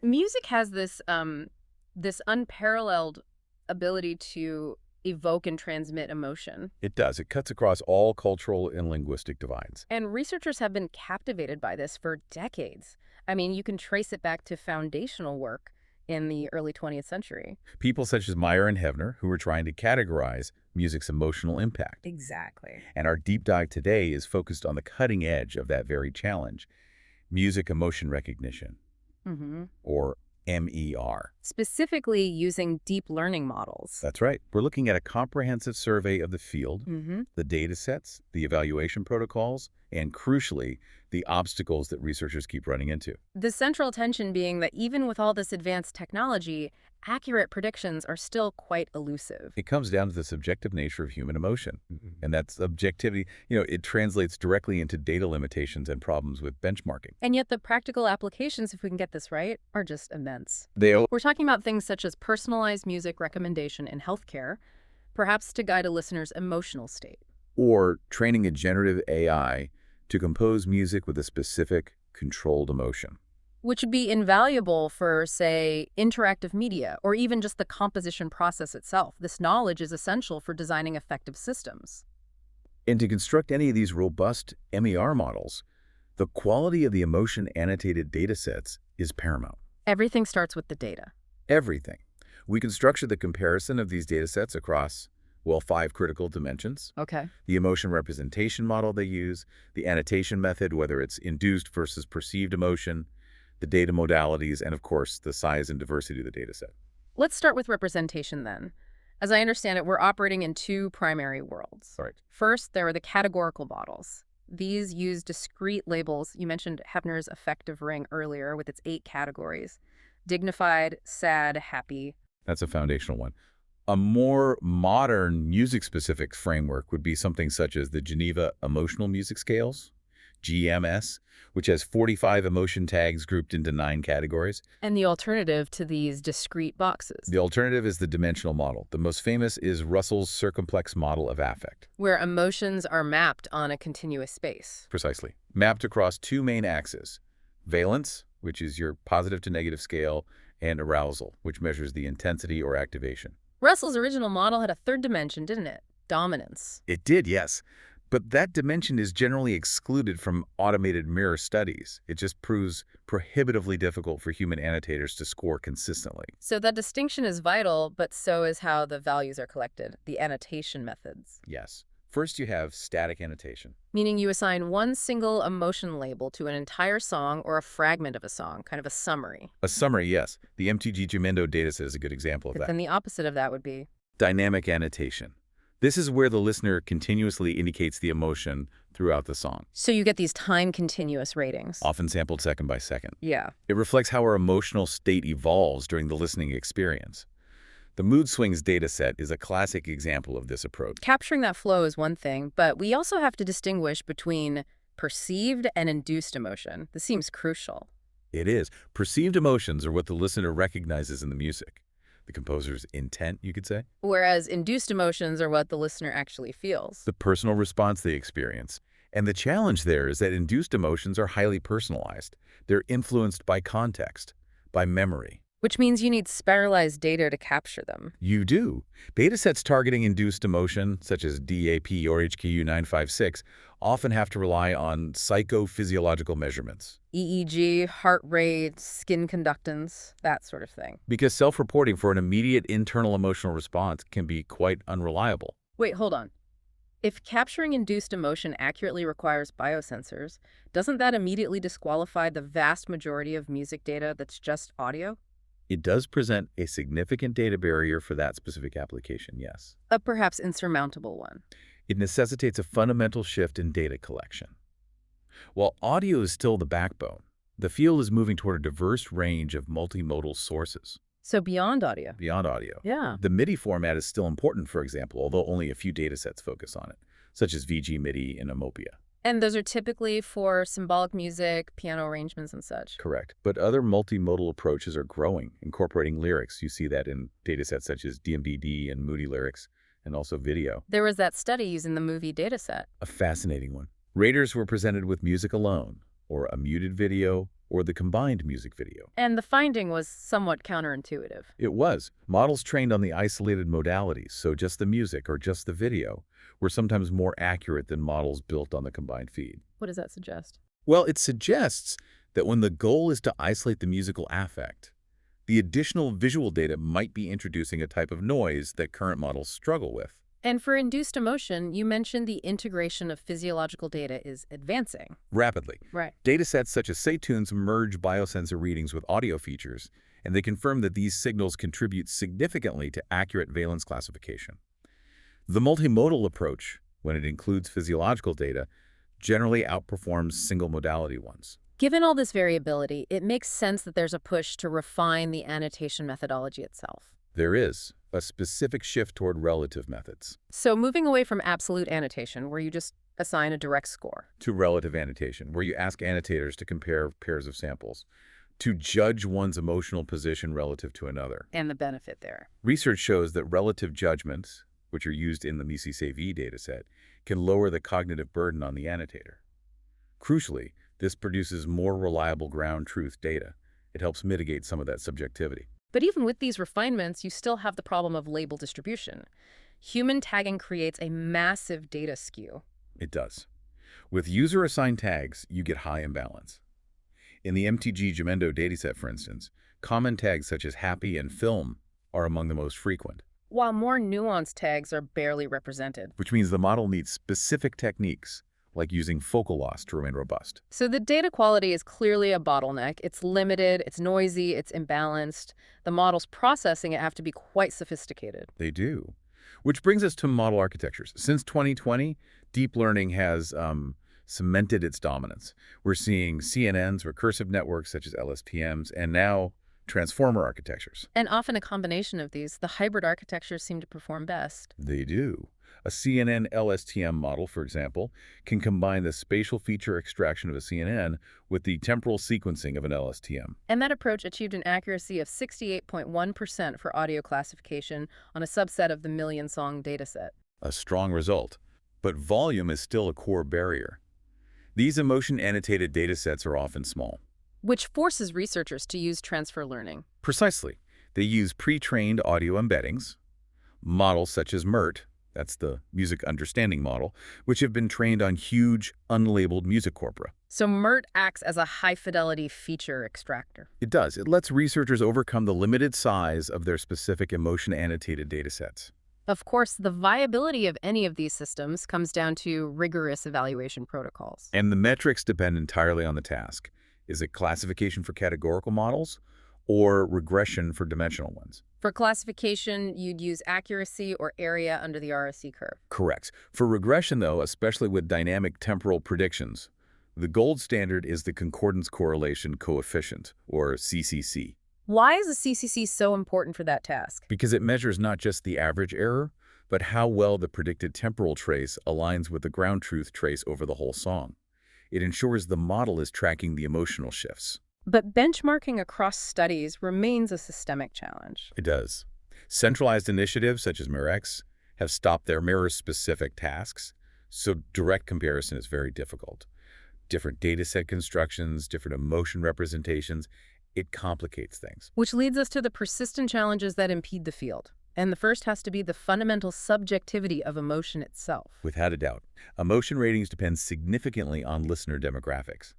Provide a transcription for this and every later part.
Music has this unparalleled ability to evoke and transmit emotion. It does. It cuts across all cultural and linguistic divides. And researchers have been captivated by this for decades. I mean, you can trace it back to foundational work in the early 20th century. People such as Meyer and Hevner, who were trying to categorize music's emotional impact. Exactly. And our deep dive today is focused on the cutting edge of that very challenge, music emotion recognition, or MER. Specifically using deep learning models. That's right. We're looking at a comprehensive survey of the field, the data sets, the evaluation protocols, and crucially, the obstacles that researchers keep running into. The central tension being that even with all this advanced technology, accurate predictions are still quite elusive. It comes down to the subjective nature of human emotion. And that's objectivity, it translates directly into data limitations and problems with benchmarking. And yet the practical applications, if we can get this right, are just immense. We're We're talking about things such as personalized music recommendation in healthcare, perhaps to guide a listener's emotional state. Or training a generative AI to compose music with a specific, controlled emotion. Which would be invaluable for, say, interactive media, or even just the composition process itself. This knowledge is essential for designing effective systems. And to construct any of these robust MER models, the quality of the emotion-annotated datasets is paramount. Everything starts with the data. Everything. We can structure the comparison of these datasets across, 5 critical dimensions. Okay. The emotion representation model they use, the annotation method, whether it's induced versus perceived emotion, the data modalities, and of course, the size and diversity of the dataset. Let's start with representation then. As I understand it, we're operating in two primary worlds. Right. First, there are the categorical models. These use discrete labels. You mentioned Hefner's affective ring earlier with its 8 categories. Dignified, sad, happy. That's a foundational one. A more modern music-specific framework would be something such as the Geneva Emotional Music Scales, GMS, which has 45 emotion tags grouped into 9 categories. And the alternative to these discrete boxes, The alternative is the dimensional model. The most famous is Russell's circumplex model of affect. where emotions are mapped on a continuous space. Precisely. Mapped across 2 main axes, valence, which is your positive to negative scale, and arousal, which measures the intensity or activation. Russell's original model had a third dimension, didn't it? Dominance. It did, yes. But that dimension is generally excluded from automated mirror studies. It just proves prohibitively difficult for human annotators to score consistently. So that distinction is vital, but so is how the values are collected, the annotation methods. Yes. First, you have static annotation. Meaning you assign one single emotion label to an entire song or a fragment of a song, kind of a summary. A summary, yes. The MTG Gemendo dataset is a good example of But that. then the opposite of that would be Dynamic annotation. This is where the listener continuously indicates the emotion throughout the song, so you get these time-continuous ratings. often sampled second by second. Yeah. It reflects how our emotional state evolves during the listening experience. The Mood Swings dataset is a classic example of this approach. Capturing that flow is one thing, but we also have to distinguish between perceived and induced emotion. This seems crucial. It is. Perceived emotions are what the listener recognizes in the music. The composer's intent, you could say. Whereas induced emotions are what the listener actually feels. The personal response they experience. And the challenge there is that induced emotions are highly personalized. They're influenced by context, by memory. Which means you need spiralized data to capture them. You do. Datasets targeting induced emotion, such as DAP or HKU956, often have to rely on psychophysiological measurements. EEG, heart rate, skin conductance, that sort of thing. Because self-reporting for an immediate internal emotional response can be quite unreliable. Wait, hold on. If capturing induced emotion accurately requires biosensors, doesn't that immediately disqualify the vast majority of music data that's just audio? It does present a significant data barrier for that specific application, yes. A perhaps insurmountable one. It necessitates a fundamental shift in data collection. While audio is still the backbone, the field is moving toward a diverse range of multimodal sources. So beyond audio. Beyond audio. Yeah. The MIDI format is still important, for example, although only a few datasets focus on it, such as VG MIDI and Omopia. And those are typically for symbolic music, piano arrangements, and such. Correct. But other multimodal approaches are growing, incorporating lyrics. You see that in datasets such as DMDD and Moody Lyrics, and also video. There was that study using the movie Dataset. A fascinating one. Raters were presented with music alone, or a muted video, or the combined music video. And the finding was somewhat counterintuitive. It was. Models trained on the isolated modalities, so just the music or just the video, were sometimes more accurate than models built on the combined feed. What does that suggest? Well, it suggests that when the goal is to isolate the musical affect, the additional visual data might be introducing a type of noise that current models struggle with. And for induced emotion, you mentioned the integration of physiological data is advancing. Rapidly. Right. Datasets such as Say-Tunes merge biosensor readings with audio features, and they confirm that these signals contribute significantly to accurate valence classification. The multimodal approach, when it includes physiological data, generally outperforms single-modality ones. Given all this variability, it makes sense that there's a push to refine the annotation methodology itself. There is a specific shift toward relative methods. So moving away from absolute annotation, where you just assign a direct score, To relative annotation, where you ask annotators to compare pairs of samples, to judge one's emotional position relative to another. and the benefit there. Research shows that relative judgments, which are used in the MediaEval dataset, can lower the cognitive burden on the annotator. Crucially, this produces more reliable ground truth data. It helps mitigate some of that subjectivity. But even with these refinements, you still have the problem of label distribution. Human tagging creates a massive data skew. It does. With user-assigned tags, you get high imbalance. In the MTG Gemendo dataset, for instance, common tags such as happy and film are among the most frequent, While more nuanced tags are barely represented. which means the model needs specific techniques, like using focal loss to remain robust. So the data quality is clearly a bottleneck. It's limited, it's noisy, it's imbalanced. The models processing it have to be quite sophisticated. They do. Which brings us to model architectures. Since 2020, deep learning has cemented its dominance. We're seeing CNNs, recursive networks such as LSTMs, and now transformer architectures. And often a combination of these, the hybrid architectures seem to perform best. They do. A CNN LSTM model, for example, can combine the spatial feature extraction of a CNN with the temporal sequencing of an LSTM. And that approach achieved an accuracy of 68.1% for audio classification on a subset of the million-song dataset. A strong result. But volume is still a core barrier. These emotion-annotated datasets are often small. Which forces researchers to use transfer learning. Precisely. They use pre-trained audio embeddings, models such as MERT, that's the music understanding model, which have been trained on huge, unlabeled music corpora. So MERT acts as a high-fidelity feature extractor. It does. It lets researchers overcome the limited size of their specific emotion-annotated datasets. Of course, the viability of any of these systems comes down to rigorous evaluation protocols. And the metrics depend entirely on the task. Is it classification for categorical models or regression for dimensional ones? For classification, you'd use accuracy or area under the RSC curve. Correct. For regression, though, especially with dynamic temporal predictions, the gold standard is the concordance correlation coefficient, or CCC. Why is the CCC so important for that task? Because it measures not just the average error, but how well the predicted temporal trace aligns with the ground truth trace over the whole song. It ensures the model is tracking the emotional shifts. But benchmarking across studies remains a systemic challenge. It does. Centralized initiatives such as MirX have stopped their mirror-specific tasks, so direct comparison is very difficult. Different dataset constructions, different emotion representations, it complicates things. Which leads us to the persistent challenges that impede the field. And the first has to be the fundamental subjectivity of emotion itself. Without a doubt, emotion ratings depend significantly on listener demographics.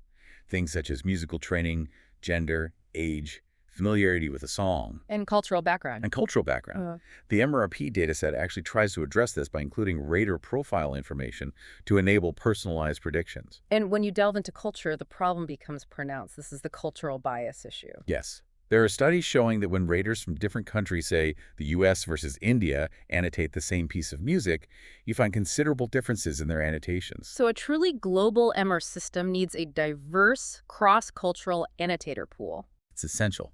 Things such as musical training, gender, age, familiarity with a song, And cultural background. and cultural background. The MRP dataset actually tries to address this by including rater profile information to enable personalized predictions. And when you delve into culture, the problem becomes pronounced. This is the cultural bias issue. Yes. There are studies showing that when raters from different countries, say the US versus India, annotate the same piece of music, you find considerable differences in their annotations. So a truly global MR system needs a diverse, cross-cultural annotator pool. It's essential.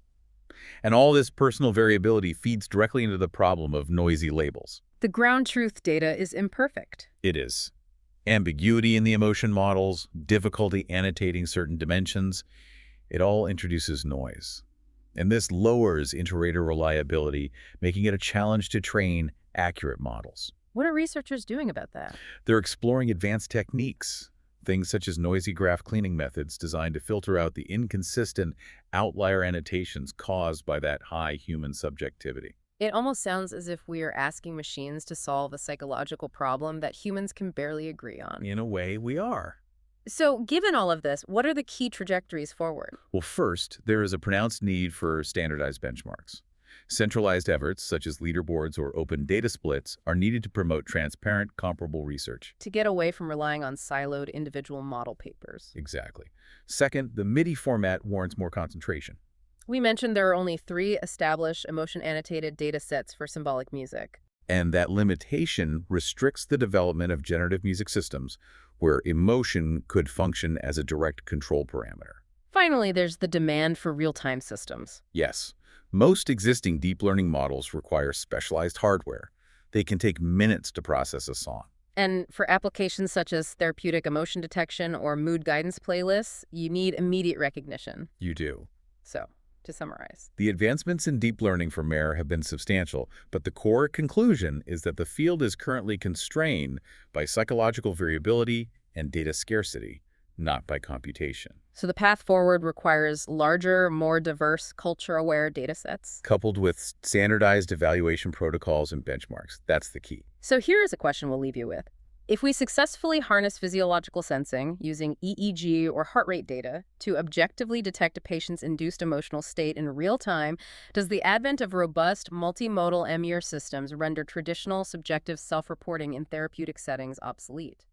And all this personal variability feeds directly into the problem of noisy labels. The ground truth data is imperfect. It is. Ambiguity in the emotion models, difficulty annotating certain dimensions, it all introduces noise. And this lowers inter-rater reliability, making it a challenge to train accurate models. What are researchers doing about that? They're exploring advanced techniques. Things such as noisy graph cleaning methods designed to filter out the inconsistent outlier annotations caused by that high human subjectivity. It almost sounds as if we are asking machines to solve a psychological problem that humans can barely agree on. In a way, we are. So, given all of this, what are the key trajectories forward? Well, first, there is a pronounced need for standardized benchmarks. Centralized efforts, such as leaderboards or open data splits, are needed to promote transparent, comparable research. To get away from relying on siloed individual model papers. Exactly. Second, the MIDI format warrants more concentration. We mentioned there are only 3 established emotion-annotated data sets for symbolic music. And that limitation restricts the development of generative music systems where emotion could function as a direct control parameter. Finally, there's the demand for real-time systems. Yes, most existing deep learning models require specialized hardware. They can take minutes to process a song. And for applications such as therapeutic emotion detection or mood guidance playlists, you need immediate recognition. You do. So, to summarize. The advancements in deep learning for MARE have been substantial, but the core conclusion is that the field is currently constrained by psychological variability and data scarcity, not by computation. So the path forward requires larger, more diverse, culture-aware data sets. Coupled with standardized evaluation protocols and benchmarks, that's the key. So here is a question we'll leave you with. If we successfully harness physiological sensing using EEG or heart rate data to objectively detect a patient's induced emotional state in real time, does the advent of robust multimodal MER systems render traditional subjective self-reporting in therapeutic settings obsolete?